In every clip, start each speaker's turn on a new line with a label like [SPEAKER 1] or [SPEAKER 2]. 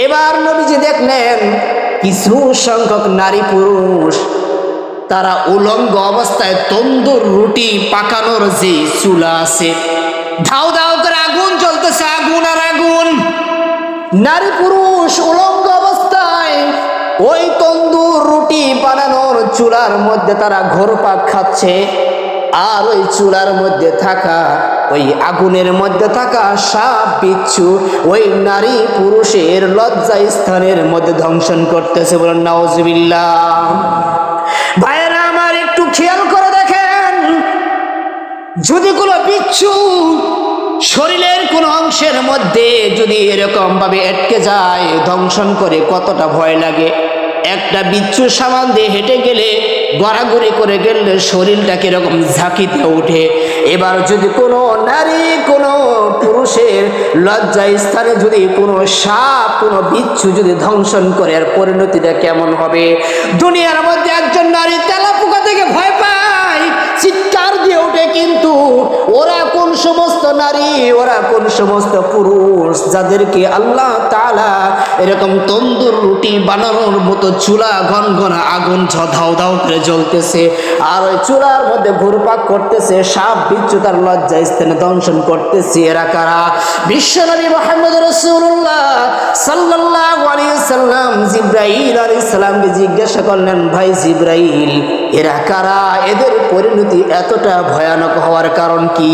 [SPEAKER 1] এবার নবীজি দেখলেন কিছু সংখ্যক নারী পুরুষ তারা উলঙ্গ অবস্থায় তন্দুর রুটি পাকানোর যে চুলা আছে, ধাও ধাও করে আগুন জ্বলতেছে, আগুন আর আগুন। নারী পুরুষ উলঙ্গ অবস্থায় ওই তন্দুর রুটি বানানোর চুলার মধ্যে তারা ঘোরপাক খাচ্ছে, আর ওই চুলার মধ্যে থাকা ওই আগুনের মধ্যে থাকা সাপ বিচ্ছু ওই নারী পুরুষের লজ্জা স্থানের মধ্যে ধ্বংসন করতেছে। বলেন নাউজুবিল্লাহ। ভাইয়েরা আমার, একটু খেয়াল করে দেখেন, যদি কোনো বিচ্ছু শরীরের কোন অংশের মধ্যে যদি এরকম ভাবে আটকে যায়, ধ্বংসন করে, কতটা ভয় লাগে। একটা বিচ্ছু সামান দিয়ে হেঁটে গেলে, গড়াগড়ি করে গেলে শরীরটা কিরকম ঝাঁকিতে ওঠে। এবার যদি কোনো নারী কোনো পুরুষের লজ্জা স্থানে যদি কোনো সাপ কোনো বিচ্ছু যদি ধ্বংসন করে, আর পরিণতিটা কেমন হবে। দুনিয়ার মধ্যে একজন নারী তেলাপোকা থেকে ভয় পায়, চিৎকার দিয়ে ওঠে, কিন্তু ওরা কোন সমস্ত নারী, ওরা কোন সমস্ত পুরুষ যাদেরকে আল্লাহ তাআলা এরকম তন্দুর রুটি বানানোর মতো চুলা ঘনঘনা আগুন ধাও ধাও করে জ্বলতেছে, আর ওই চুলার মধ্যে ঘুরপাক করতেছে সাপ বিচ্ছু তার লজ্জা স্থানে দংশন করতেছে। এরা কারা? বিশ্বনবী মুহাম্মদ রাসূলুল্লাহ সাল্লাল্লাহু আলাইহি ওয়াসাল্লাম জিবরাইল আলাইহিস সালামকে জিজ্ঞাসা করলেন, ভাই জিবরাইল, এরা কারা? এদের পরিণতি এতটা ভয়ানক হওয়ার কারণ কি?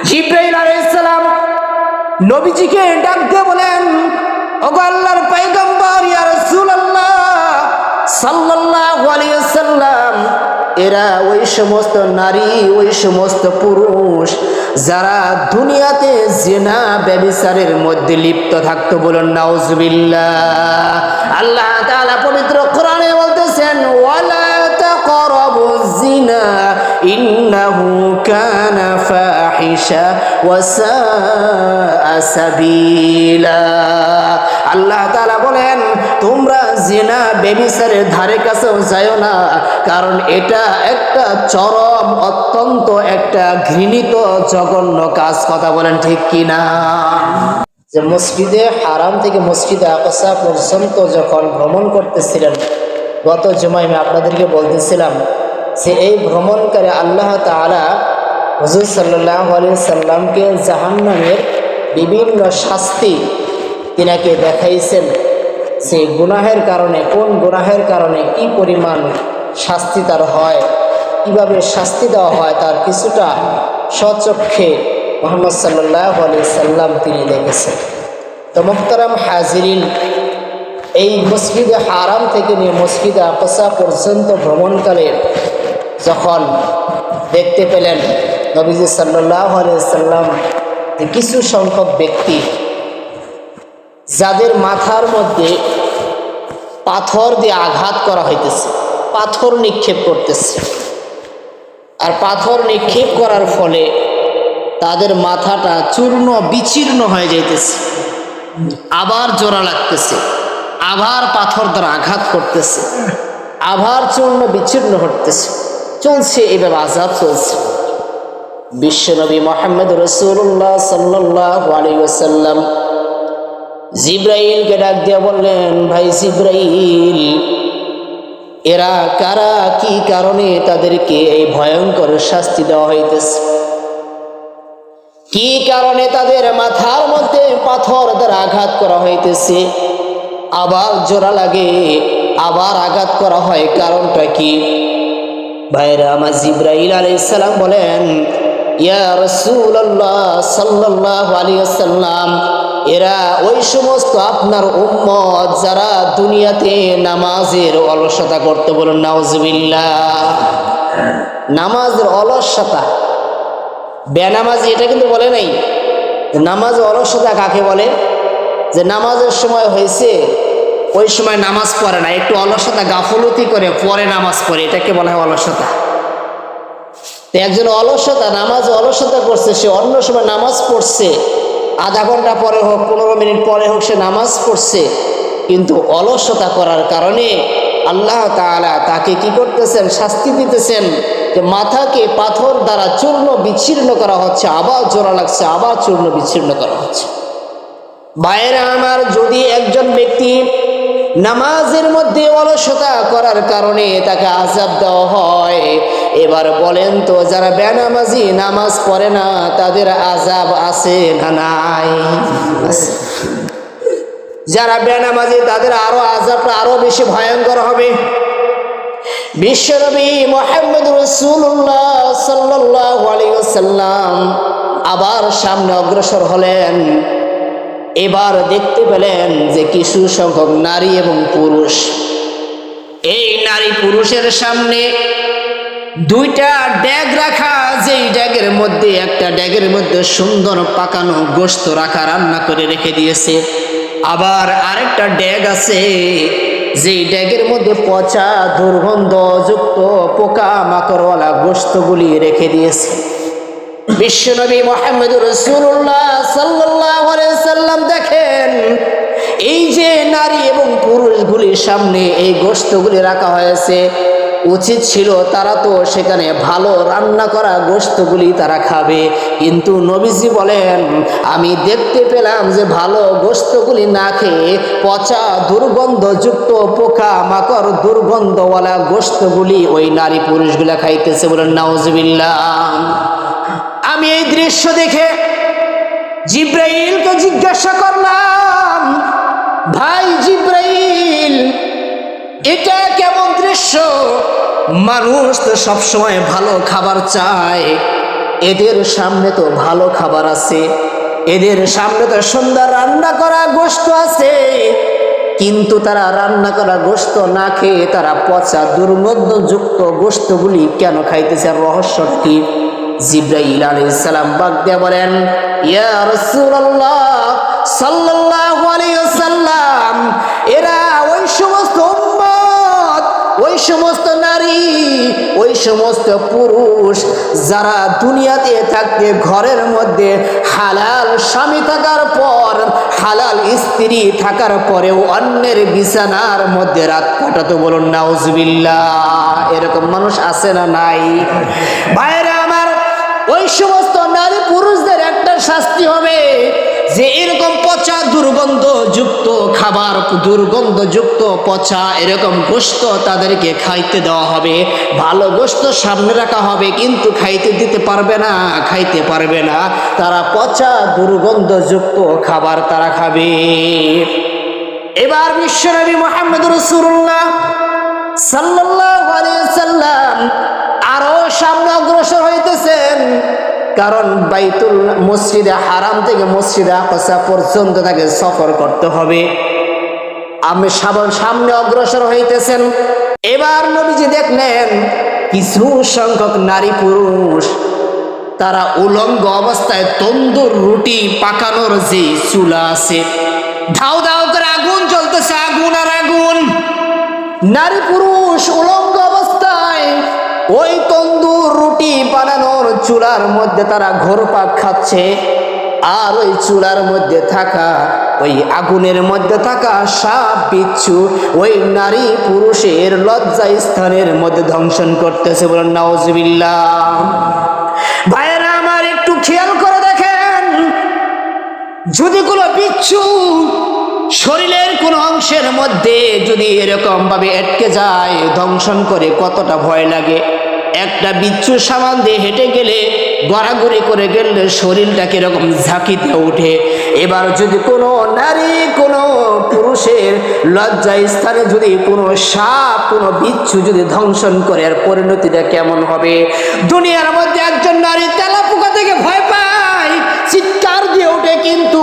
[SPEAKER 1] জিবরাইল আলাইহিস সালাম নবীজিকে ডাক দিয়ে বলেন, ওগো আল্লাহর পয়গম্বর, ইয়া রাসূলুল্লাহ সাল্লাল্লাহু আলাইহি ওয়াসাল্লাম, এরা ওই সমস্ত নারী, ওই সমস্ত পুরুষ যারা দুনিয়াতে জিনা ব্যভিচারের মধ্যে লিপ্ত থাকতো। বলুন নাউজুবিল্লাহ। আল্লাহ তাআলা পবিত্র কোরআনে বলতেছেন, ওয়ালা তাকরাবুজ জিনা ইন্নাহু কানা ফাহিশা ওয়া সাআ সাবিলা। আল্লাহ তাআলা বলেন, তোমরা জিনা ব্যভিচারের ধারে কাছেও যাও না, কারণ এটা একটা চরম অত্যন্ত একটা ঘৃণিত জঘন্য কাজ। কথা বলেন ঠিক কিনা? যে মসজিদে হারাম থেকে মসজিদে আকসা পর্যন্ত যখন ভ্রমণ করতেছিলেন, গত জুমায় আমি আপনাদেরকে বলতেছিলাম যে এই ভ্রমণকারী আল্লাহ তাআলা হুজুর সাল্লাল্লাহু আলাইহি সাল্লামকে জাহান্নামের বিভিন্ন শাস্তি তিনাকে দেখাইছেন। সেই গুনাহের কারণে, কোন গুনাহের কারণে কি পরিমাণ শাস্তি তার হয়, কিভাবে শাস্তি দেওয়া হয়, তার কিছুটা স্বচক্ষে মুহাম্মদ সাল্লাল্লাহু আলাইহি সাল্লাম তিনি দেখেছেন। তো মুহতারাম হাজিরিন, এই মসজিদে হারাম থেকে নিয়ে মসজিদে আকসা পর্যন্ত ভ্রমণকালে যখন দেখতে পেলেন নবীজি সাল্লাল্লাহু আলাইহি সাল্লাম যে কিছু সংখ্যক ব্যক্তি যাদের মাথার মধ্যে পাথর দিয়ে আঘাত করা হইতেছে, পাথর নিক্ষেপ করতেছে, আর পাথর নিক্ষেপ করার ফলে তাদের মাথাটা চূর্ণ বিচীর্ণ হয়ে যাইতেছে, আবার জোড়া লাগতেছে, আবার পাথর দ্বারা আঘাত করতেছে, আবার চূর্ণ বিচীর্ণ হতেছে, চলছে এভাবে আযাব চলছে। বিশ্বনবী মুহাম্মদ রাসূলুল্লাহ সাল্লাল্লাহু আলাইহি ওয়াসাল্লাম জিবরাইলকে ডাক দিয়ে বললেন, ভাই জিবরাইল, এরা কারা, কি কারণে তাদেরকে এই ভয়ঙ্কর শাস্তি দেওয়া হইতেছে? কি কারণে তাদের মাথার মধ্যে পাথর দ্বারা আঘাত করা হইতেছে, আবার জোড়া লাগে, আবার আঘাত করা হয়, কারণটা কি? ভাইরা আমার, জিবরাইল আলাইহিস সালাম বলেন, ইয়া রাসূলুল্লাহ সাল্লাল্লাহু আলাইহি ওয়াসাল্লাম, এরা ওই সমস্ত আপনার উম্মত যারা দুনিয়াতে নামাজের অলসতা করতে। বলুন নাউজুবিল্লাহ। নামাজের অলসতা, বেনামাজি এটা কিন্তু বলে নাই। নামাজ অলসতা কাকে বলে? যে নামাজের সময় হয়েছে ওই সময় নামাজ পড়ে না, একটু অলসতা গাফলতি করে পরে নামাজ পড়ে, এটাকে বলা হয় অলসতা। তো একজন অলসতা, নামাজ অলসতা করছে, সে অন্য সময় নামাজ পড়ছে, আধা ঘন্টা পরে হোক, 15 মিনিট পরে হোক, সে নামাজ পড়ছে, কিন্তু অলসতা করার কারণে আল্লাহ তাআলা তাকে কি করতেছেন? শাস্তি দিতেছেন, যে মাথাকে পাথর দ্বারা চূর্ণ বিচ্ছিন্ন করা হচ্ছে, আবার জোড়া লাগছে, আবার চূর্ণ বিচ্ছিন্ন করা হচ্ছে। ভাইরা আমার, যদি একজন ব্যক্তি নামাজের মধ্যে অলসতা করার কারণে তাকে আযাব দেওয়া হয়, এবার বলেন তো যারা বেনামাজি নামাজ পড়ে না তাদের আযাব আছে না নাই? যারা বেনামাজি তাদের আরো আযাবটা আরো বেশি ভয়ঙ্কর হবে। বিশ্বনবী মুহাম্মদ রাসূলুল্লাহ সাল্লাল্লাহু আলাইহি ওয়াসাল্লাম আবার সামনে অগ্রসর হলেন। এবার দেখতে পেলেন যে কিছু সংখ্যক নারী এবং পুরুষ, এই নারী পুরুষের সামনে দুইটা ড্যাগ রাখা, যেই ড্যাগের মধ্যে একটা ড্যাগের মধ্যে সুন্দর পাকানো গোশত রাখা, রান্না করে রেখে দিয়েছে। আবার আরেকটা ড্যাগ আছে যেই ড্যাগের মধ্যে পচা দুর্গন্ধযুক্ত পোকা মাকড়ওয়ালা গোশতগুলি রেখে দিয়েছে। বিশ্বনবী মুহাম্মদ রাসূলুল্লাহ সাল্লাল্লাহু আলাইহি সাল্লাম দেখেন এই যে নারী এবং পুরুষগুলির সামনে এই গোশতগুলি রাখা হয়েছে, উচিত ছিল তারা তো সেখানে ভালো রান্না করা গোশতগুলি তারা খাবে, কিন্তু নবীজি বলেন আমি দেখতে পেলাম যে ভালো গোশতগুলি না খেয়ে পচা দুর্গন্ধযুক্ত পোকা মাকড় দুর্গন্ধওয়ালা গোশতগুলি ওই নারী পুরুষগুলা খাইতেছে। বলেন নাউজুবিল্লাহ। আমি এই দৃশ্য দেখে জিব্রাইলকে জিজ্ঞাসা করলাম, ভাই জিব্রাইল, এটা কেমন দৃশ্য? মানুষ তো সবসময় ভালো খাবার চায়, এদের সামনে তো ভালো খাবার আছে, এদের সামনে তো সুন্দর রান্না করা গোশত আছে, কিন্তু তারা রান্না করা গোশত না খেয়ে তারা পচা দুর্গন্ধযুক্ত গোশতগুলি কেন খাইতেছে? রহস্য কি? জিব্রাইল আলাইহিস সালাম বাক দিয়ে বলেন, ইয়া রাসূলুল্লাহ সাল্লাল্লাহু আলাইহি ওয়াসাল্লাম, এরা ওই সমস্ত উম্মত, ওই সমস্ত নারী, ওই সমস্ত পুরুষ যারা দুনিয়াতে থাকতে ঘরের মধ্যে হালাল স্বামী থাকার পর, হালাল স্ত্রী থাকার পরেও অন্যের বিছানার মধ্যে রাত কাটাতো। বলুন নাউজুবিল্লাহ। এরকম মানুষ আছে না নাই? ভাইরা আমার, ওই সমস্ত নারী পুরুষদের একটা শাস্তি হবে যে এরকম পচা দুর্গন্ধযুক্ত খাবার, দুর্গন্ধযুক্ত পচা এরকম গোশত তাদেরকে খাইতে দেওয়া হবে। ভালো গোশত সামনে রাখা হবে কিন্তু খাইতে দিতে পারবে না, খাইতে পারবে না, তারা পচা দুর্গন্ধযুক্ত খাবার তারা খাবে। এবার বিশ্বনবী মুহাম্মদ রাসূলুল্লাহ সাল্লাল্লাহু আলাইহি সাল্লাম আরো সামনে অগ্রসর হইতেছেন, কারণ বাইতুল মসজিদে হারাম থেকে মসজিদে আকসা পর্যন্ত তাকে সফর করতে হবে। আমি সামনে অগ্রসর হইতেছেন। এবার নবীজি দেখলেন কিছু সংখ্যক নারী পুরুষ তারা উলঙ্গ অবস্থায় তন্দুর রুটি পাকানোর যে চুলা আছে, ধাউ ধাউ করে আগুন জ্বলতেছে, আগুন আর আগুন। নারী পুরুষ উলঙ্গ অবস্থায় ওই তন্দুর রুটি বানানোর চুলার মধ্যে তারা ঘোরপাক খাচ্ছে, আর ওই চুলার মধ্যে থাকা, ওই আগুনের মধ্যে থাকা সাপ বিচ্ছু ওই নারী পুরুষের লজ্জা স্থানের মধ্যে ধ্বংসন করতেছে। বলেন নাউজুবিল্লাহ। ভাইয়েরা আমার, একটু খেয়াল করে দেখেন, যদি কোনো বিচ্ছু শরীরের কোন অংশের মধ্যে যদি এরকম ভাবে আটকে যায়, দংশন করে, কতটা ভয় লাগে। একটা বিচ্ছু সামান দিয়ে হেঁটে গেলে, গড়াগড়ি করে গেলে শরীরটা কিরকম ঝাঁকিতে ওঠে। এবার যদি কোনো নারী কোনো পুরুষের লজ্জা স্থানে যদি কোনো সাপ কোনো বিচ্ছু যদি ধ্বংসন করে, আর পরিণতিটা কেমন হবে? দুনিয়ার মধ্যে একজন নারী তেলাপোকা থেকে ভয় পায়, চিৎকার দিয়ে ওঠে, কিন্তু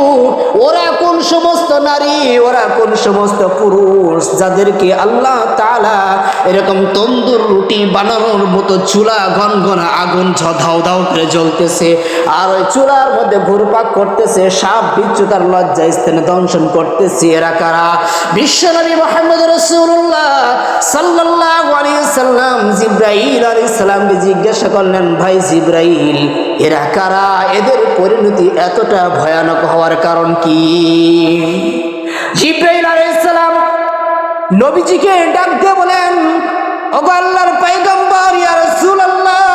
[SPEAKER 1] ওরা কোন সমস্ত নারী, ওরা কোন সমস্ত পুরুষ যাদেরকে আল্লাহ তাআলা এরকম তন্দুর রুটি বানানোর মতো চুলা গনগনা আগুন ধাউ ধাউ করে জ্বলতেছে, আর ওই চুলার মধ্যে ঘুরপাক করতেছে সাপ বিচ্ছু তার লজ্জা স্থানে দংশন করতেছে। এরা কারা? বিশ্বনবী মুহাম্মদ রাসূলুল্লাহ সাল্লাল্লাহু আলাইহি সাল্লাম জিব্রাইল আলাইহিস সালামকে জিজ্ঞাসা করলেন, ভাই জিব্রাইল, এরা কারা? এদের পরিণতি এতটা ভয়ানক হওয়ার কারণ কি? জিব্রাইল আলাইহিস সালাম নবীজিকে ডাক দিয়ে বলেন, ওগো আল্লাহর পয়গম্বর, ইয়া রাসূলুল্লাহ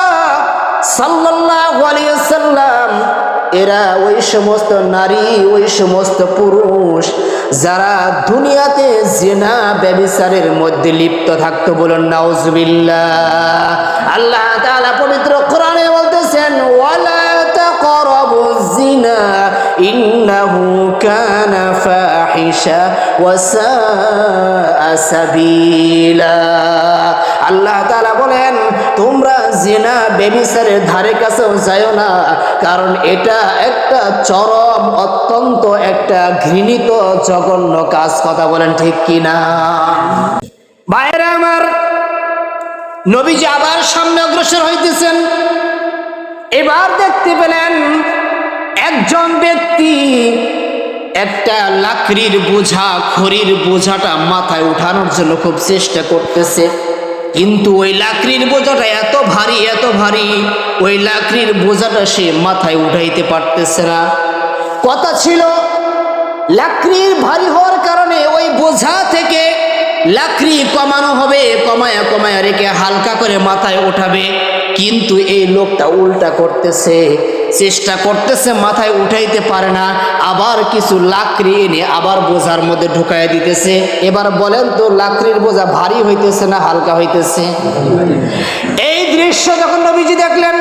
[SPEAKER 1] সাল্লাল্লাহু আলাইহি ওয়াসাল্লাম, এরা ওই সমস্ত নারী, ওই সমস্ত পুরুষ যারা দুনিয়াতে জিনা ব্যভিচারের মধ্যে লিপ্ত থাকতো। বলুন নাউজুবিল্লাহ। আল্লাহ তাআলা পবিত্র কোরআনে বলতেছেন, ওয়ালা তাকরাবুজ জিনা ইন্নাহু কানা ফাহিশা ওয়া সাআ সাবিলা। আল্লাহ তাআলা বলেন, তোমরা জিনা ব্যভিচারের ধারে কাছেও যাও না, কারণ এটা একটা চরম, অত্যন্ত একটা ঘৃণিত, জঘন্য কাজ। কথা বলেন ঠিক কিনা? ভাইরা আমার, নবীজি আবার সামনে অগ্রসর হইতেছেন। এবার দেখতে পেলেন একজন ব্যক্তি একটা লাকড়ির বোঝা, খড়ির বোঝাটা মাথায় উঠানোর জন্য খুব চেষ্টা করতেছে, কিন্তু ওই লাকড়ির বোঝাটা এত ভারী, এত ভারী, ওই লাকড়ির বোঝাটা সে মাথায় উঠাইতে পারতেছে না। কথা ছিল লাকড়ির ভারী হওয়ার কারণে ওই বোঝা থেকে লাকড়ি কমানো হবে, কমায়া কমায়া রেখে হালকা করে মাথায় ওঠাবে, কিন্তু এই লোকটা উল্টা করতেছে, চেষ্টা করতেছে, মাথায় উঠাইতে পারে না, আবার কিছু লাকড়ি এনে আবার বোঝার মধ্যে ঢুকাই দিতেছে। এবার বলেন তো, লাকড়ির বোঝা ভারী হইতেছে না হালকা হইতেছে? এই দৃশ্য যখন নবীজি দেখলেন,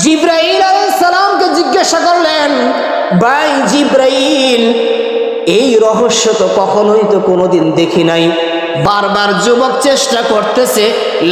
[SPEAKER 1] জিবরাইল আলাইহিস সালামকে জিজ্ঞাসা করলেন, ভাই জিবরাইল, এই রহস্য তো কখনোই তো কোনোদিন দেখি নাই। বারবার যুবক চেষ্টা করতেছে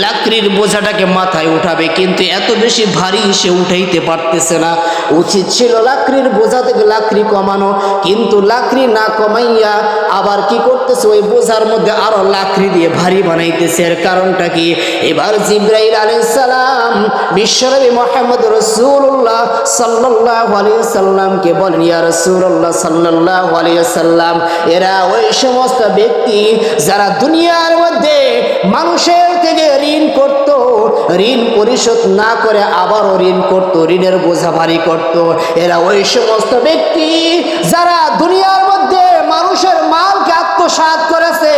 [SPEAKER 1] লাকড়ির বোঝাটাকে মাথায় উঠাবে, কিন্তু এত বেশি ভারী সে উঠাইতে পারতেছে না। উচিত ছিল লাকড়ির বোঝা থেকে লাকড়ি কমানো, কিন্তু লাকড়ি না কমাইয়া আবার কি করতেছে, ওই বোঝার মধ্যে আরো লাকড়ি দিয়ে ভারী বানাইতেছে। এর কারণটা কি? এবার জিবরাইল আলাইহিস সালাম বিশ্বনবী মুহাম্মদ রাসূলুল্লাহ সাল্লাল্লাহু আলাইহি সাল্লামকে বলেন, ইয়া রাসূলুল্লাহ সাল্লাল্লাহু আলাইহি সাল্লাম, এরা ওই সমস্ত ব্যক্তি যারা দুনিয়ার মধ্যে মানুষের থেকে ঋণ করত, ঋণ পরিশোধ না করে আবারও ঋণ করত, ঋণের বোঝা ভারী করত। এরা ওই সমস্ত ব্যক্তি যারা দুনিয়ার মধ্যে মানুষের মালকে আত্মসাৎ করেছে,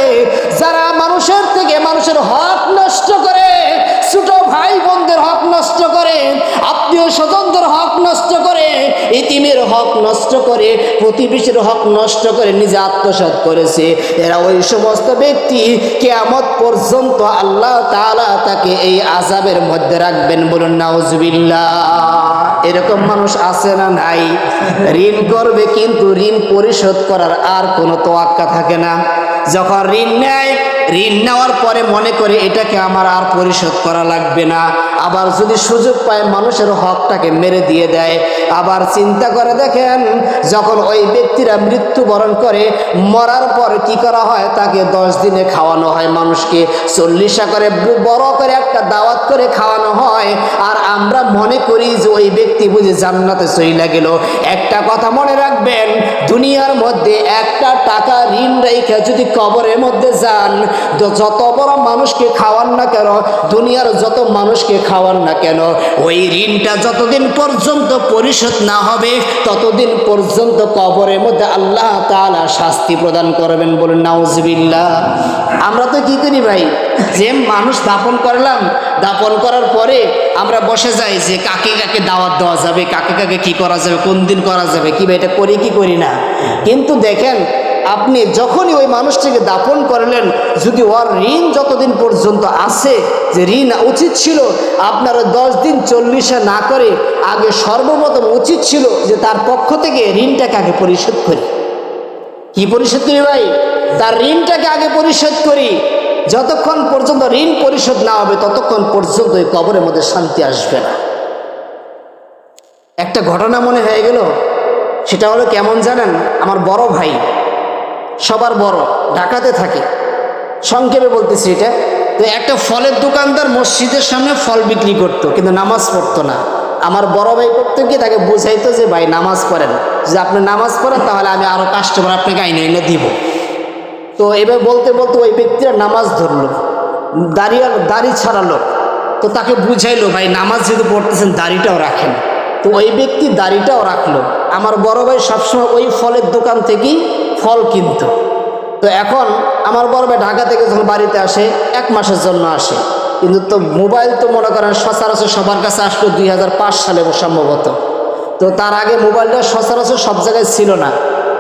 [SPEAKER 1] যারা মানুষের থেকে মানুষের হক নষ্ট করে, ছোট ভাই বোনদের হক নষ্ট করে, আত্মীয় স্বজনদের হক নষ্ট করে, ইতিমের হক নষ্ট করে, প্রতিবেশীর হক নষ্ট করে নিজে আত্মসাৎ করেছে। এরা ওই সমস্ত ব্যক্তি কিয়ামত পর্যন্ত আল্লাহ তাআলা তাকে এই আযাবের মধ্যে রাখবেন। বলুন নাউজুবিল্লাহ। এরকম মানুষ আছে না নাই? ঋণ করবে কিন্তু ঋণ পরিশোধ করার আর কোনো তোয়াক্কা থাকে না। যখন ঋণ নেয়, ঋণ নেওয়ার পরে মনে করে এটাকে আমার আর পরিশোধ করা লাগবে না, আবার যদি সুযোগ পায় মানুষের হকটাকে মেরে দিয়ে দেয়। আবার চিন্তা করে দেখেন, যখন ওই ব্যক্তিরা মৃত্যুবরণ করে, মরার পর কি করা হয়, তাকে 10 দিনে খাওয়ানো হয়, মানুষকে 40 করে বড় করে একটা দাওয়াত করে খাওয়ানো হয়, আর আমরা মনে করি যে ওই ব্যক্তি বুঝে জান্নাতে চইলা গেল। একটা কথা মনে রাখবেন, দুনিয়ার মধ্যে একটা টাকা ঋণ রেখে যদি কবরের মধ্যে যান, যত বড় মানুষকে খাওয়ান না কেন, দুনিয়ার যত মানুষকে খাওয়ান না কেন, ওই ঋণটা যতদিন পর্যন্ত পরিশোধ না হবে ততদিন পর্যন্ত কবরের মধ্যে আল্লাহ তাআলা শাস্তি প্রদান করবেন। বলুন নাউজুবিল্লাহ। আমরা তো কি করি ভাই, যে মানুষ দাফন করলাম, দাফন করার পরে আমরা বসে যাই যে কাকে কাকে দাওয়াত দেওয়া যাবে, কাকে কাকে কি করা যাবে, কোন দিন করা যাবে, কি ভাই এটা করি কি করি না? কিন্তু দেখেন, আপনি যখনই ওই মানুষটিকে দাফন করলেন, যদি ওর ঋণ যতদিন পর্যন্ত আছে, যে ঋণ উচিত ছিল আপনার 10 দিন 40 না করে, আগে সর্বপ্রথম উচিত ছিল যে তার পক্ষ থেকে ঋণটাকে আগে পরিশোধ করি। কি পরিশোধ করি ভাই? তার ঋণটাকে আগে পরিশোধ করি। যতক্ষণ পর্যন্ত ঋণ পরিশোধ না হবে ততক্ষণ পর্যন্ত ওই কবরের মধ্যে শান্তি আসবে না। একটা ঘটনা মনে হয়ে গেল, সেটা হলো কেমন জানেন? আমার বড় ভাই, সবার বড়, ঢাকাতে থাকে, সংক্ষেপে বলতেছি এটা। তো একটা ফলের দোকানদার মসজিদের সামনে ফল বিক্রি করতো, কিন্তু নামাজ পড়তো না। আমার বড় ভাই করতো কি, তাকে বুঝাইতো যে ভাই নামাজ পড়েন, যে আপনি নামাজ পড়েন তাহলে আমি আরো কাস্টমার আপনাকে আইনে এনে দিব। তো এবার বলতে বলতে ওই ব্যক্তিরা নামাজ ধরলো, দাড়ি ছাড়ালো। তো তাকে বুঝাইলো, ভাই নামাজ যেহেতু পড়তেছেন দাড়িটাও রাখেন। তো ওই ব্যক্তি দাড়িটাও রাখলো। আমার বড় ভাই সবসময় ওই ফলের দোকান থেকেই ফল কিনতো। তো এখন আমার বড় ভাই ঢাকা থেকে যখন বাড়িতে আসে, 1 মাসের জন্য আসে, কিন্তু তো মোবাইল তো মনে করেন সচরাচর সবার কাছে আসলো 2005 সালে সম্ভবত। তো তো তার আগে মোবাইলটা সচরাচর সব জায়গায় ছিল না।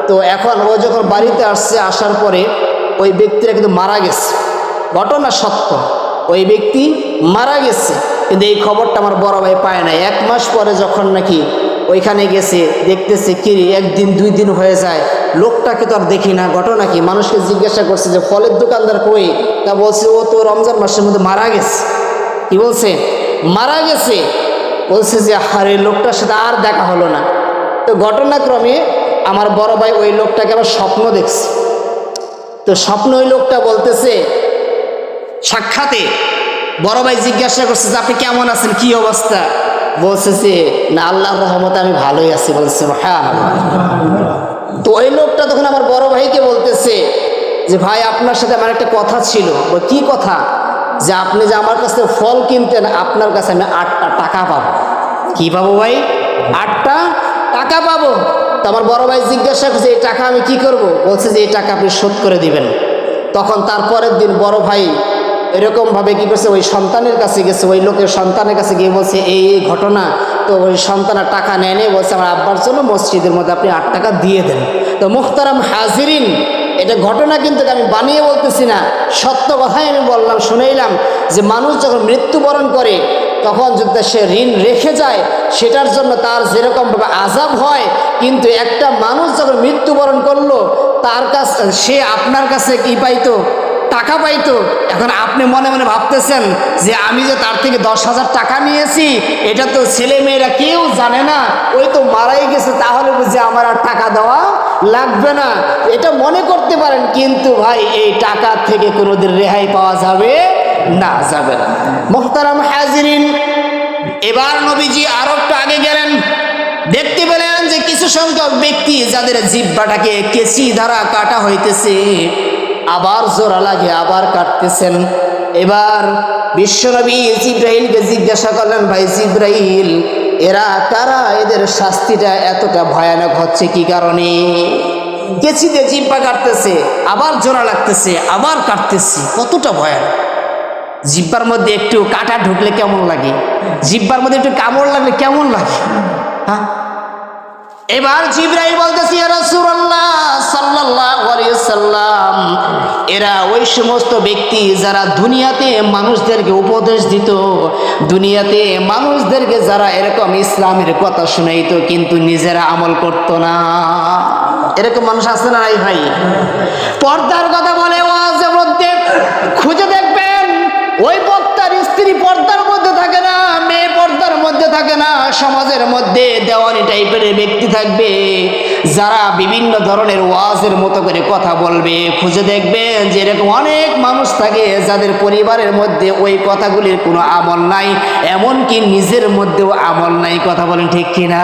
[SPEAKER 1] তো এখন ও যখন বাড়িতে আসছে, আসার পরে ওই ব্যক্তিরা কিন্তু মারা গেছে। ঘটনা সত্য, ওই ব্যক্তি মারা গেছে, কিন্তু এই খবরটা আমার বড় ভাই পায় না। 1 মাস পরে যখন নাকি ওইখানে গেছে, দেখতেছে কি 1 দিন 2 দিন হয়ে যায়, লোকটাকে তো আর দেখি না। ঘটনা কি? মানুষকে জিজ্ঞাসা করছে যে ফলের দোকানদার কই? তা বলছে ও তো রমজান মাসের মধ্যে মারা গেছে। কি বলছে? মারা গেছে। বলছে যে আরে লোকটার সাথে আর দেখা হলো না। তো ঘটনাক্রমে আমার বড় ভাই ওই লোকটাকে আবার স্বপ্ন দেখছে। তো স্বপ্ন ওই লোকটা বলতেছে, সাক্ষাতে বড় ভাই জিজ্ঞাসা করছে যে আপনি কেমন আছেন, কি অবস্থা? বলছে যে না, আল্লাহর রহমতে আমি ভালোই আছি। বলছে হ্যাঁ। তো ওই লোকটা তখন আমার বড় ভাইকে বলতেছে যে ভাই আপনার সাথে আমার একটা কথা ছিল। কি কথা? যে আপনি যে আমার কাছে ফল কিনতেন, আপনার কাছে আমি 8টা টাকা পাবো। কি পাবো ভাই? 8টা টাকা পাবো। তো আমার বড় ভাই জিজ্ঞাসা করছে এই টাকা আমি কি করব? বলছে যে এই টাকা আপনি শোধ করে দিবেন। তখন তারপরের দিন বড় ভাই এরকমভাবে কি করছে, ওই সন্তানের কাছে গেছে, ওই লোকের সন্তানের কাছে গিয়ে বলছে এই ঘটনা। তো ওই সন্তানের টাকা নেয়নি, বলছে আমার আব্বার জন্য মসজিদের মধ্যে আপনি 8 টাকা দিয়ে দেন। তো মুহতারাম হাজিরিন, এটা ঘটনা কিন্তু আমি বানিয়ে বলতেছি না, সত্য কথাই আমি বললাম, শুনেইলাম যে মানুষ যখন মৃত্যুবরণ করে তখন যদি সে ঋণ রেখে যায়, সেটার জন্য তার যেরকমভাবে আযাব হয়, কিন্তু একটা মানুষ যখন মৃত্যুবরণ করলো, তার কাছে সে আপনার কাছে কি পাইতো? টাকা পাইতো। এখন আপনি মনে মনে ভাবতেছেন যে আমি যে তার থেকে 10,000 টাকা নিয়েছি, এটা তো ছেলে মেয়েরা কেউ জানে না, ওই তো মারাই গেছে, তাহলে বুঝি আমার আর টাকা দেওয়া লাগবে না, এটা মনে করতে পারেন। কিন্তু ভাই এই টাকা থেকে কোনোদিন রেহাই পাওয়া যাবে না, যাবে না। মুহতারাম হাজিরিন, এবার নবীজি আরো একটু আগে গেলেন, দেখতে পেলেন যে কিছু সংখ্যক ব্যক্তি যাদের জিহ্বাটাকে কেচি দ্বারা কাটা হইতেছে, আবার জোড়া লাগে, আবার কাটতেছেন। এবার বিশ্বনবী জিব্রাইলকে জিজ্ঞাসা করলেন, ভাই জিব্রাইল, এরা কারা? এদের শাস্তিটা এতটা ভয়ানক হচ্ছে কি কারণে? কেচি দিয়ে জিহ্বা কাটতেছে, আবার জোড়া লাগতেছে, আবার কাটতেছি, কতটা ভয়ানক! জিহ্বার মধ্যে একটু কাটা ঢুকলে কেমন লাগে? জিহ্বার মধ্যে একটু কামড় লাগলে কেমন লাগে? হ্যাঁ। এবার জিবরাইল বলতেছে, ইয়া রাসূলুল্লাহ সাল্লাল্লাহু আলাইহি সাল্লাম, এরা ওই সমস্ত ব্যক্তি যারা দুনিয়াতে মানুষদেরকে উপদেশ দিত, দুনিয়াতে মানুষদেরকে যারা এরকম ইসলামের কথা শুনাইতো, কিন্তু নিজেরা আমল করত না। এরকম মানুষ আছে না নাই ভাই? পর্দার কথা বলে ওয়াজের মধ্যে খুঁজে দেখবেন, ওই বক্তার স্ত্রী পর্দার মধ্যে থাকে না, মেয়ে পর্দার মধ্যে থাকে না, সমাজের মধ্যে দেওয়ানি টাইপের ব্যক্তি থাকবে যারা বিভিন্ন ধরনের ওয়াজের মতো করে কথা বলবে। খুঁজে দেখবেন যে এরকম অনেক মানুষ থাকে যাদের পরিবারের মধ্যে ওই কথাগুলির কোনো আমল নাই, এমনকি নিজের মধ্যেও আমল নাই। কথা বলেন ঠিক কিনা?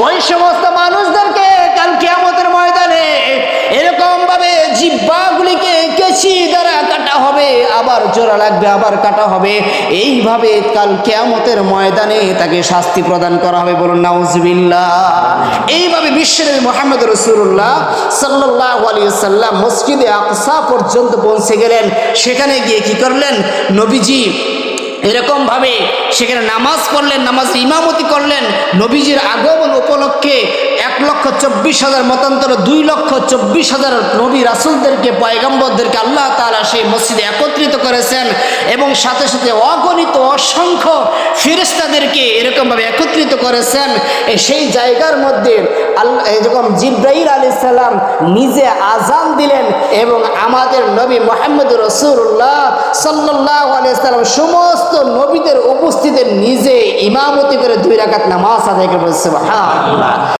[SPEAKER 1] ওই সমস্ত মানুষদেরকে কাল কিয়ামতের ময়দানে এরকম ভাবে জিহ্বাগুলিকে কেচি দ্বারা কাটা হবে, আবার জোড়া লাগবে, আবার কাটা হবে, এইভাবে কাল কিয়ামতের ময়দানে তাকে শাস্তি প্রদান করা হবে। বলুন নাউজুবিল্লাহ। এইভাবে বিশ্বনবী মুহাম্মদ রাসূলুল্লাহ সাল্লাল্লাহু আলাইহি ওয়াসাল্লাম মসজিদে আকসা পর্যন্ত পৌঁছে গেলেন। সেখানে গিয়ে কি করলেন? নবীজি এরকম ভাবে সেখানে নামাজ পড়লেন, নামাজ ইমামতি করলেন। নবীজির আগমন উপলক্ষে 1,24,000 মতান্তর 2,24,000 নবী রাসূলদেরকে, পয়গম্বরদেরকে আল্লাহ তাআলা সেই মসজিদে একত্রিত করেছেন, এবং সাথে সাথে অগণিত অসংখ্য ফেরেশতাদেরকে এরকমভাবে একত্রিত করেছেন। সেই জায়গার মধ্যে যখন জিবরাইল আলাইহিস সালাম নিজে আযান দিলেন, এবং আমাদের নবী মুহাম্মদ রাসূলুল্লাহ সাল্লাল্লাহু আলাইহি ওয়াসাল্লাম সমস্ত নবীদের উপস্থিতিতে নিজে ইমামতি করে 2 রাকাত নামাজ আদায় করে। সুবহানাল্লাহ।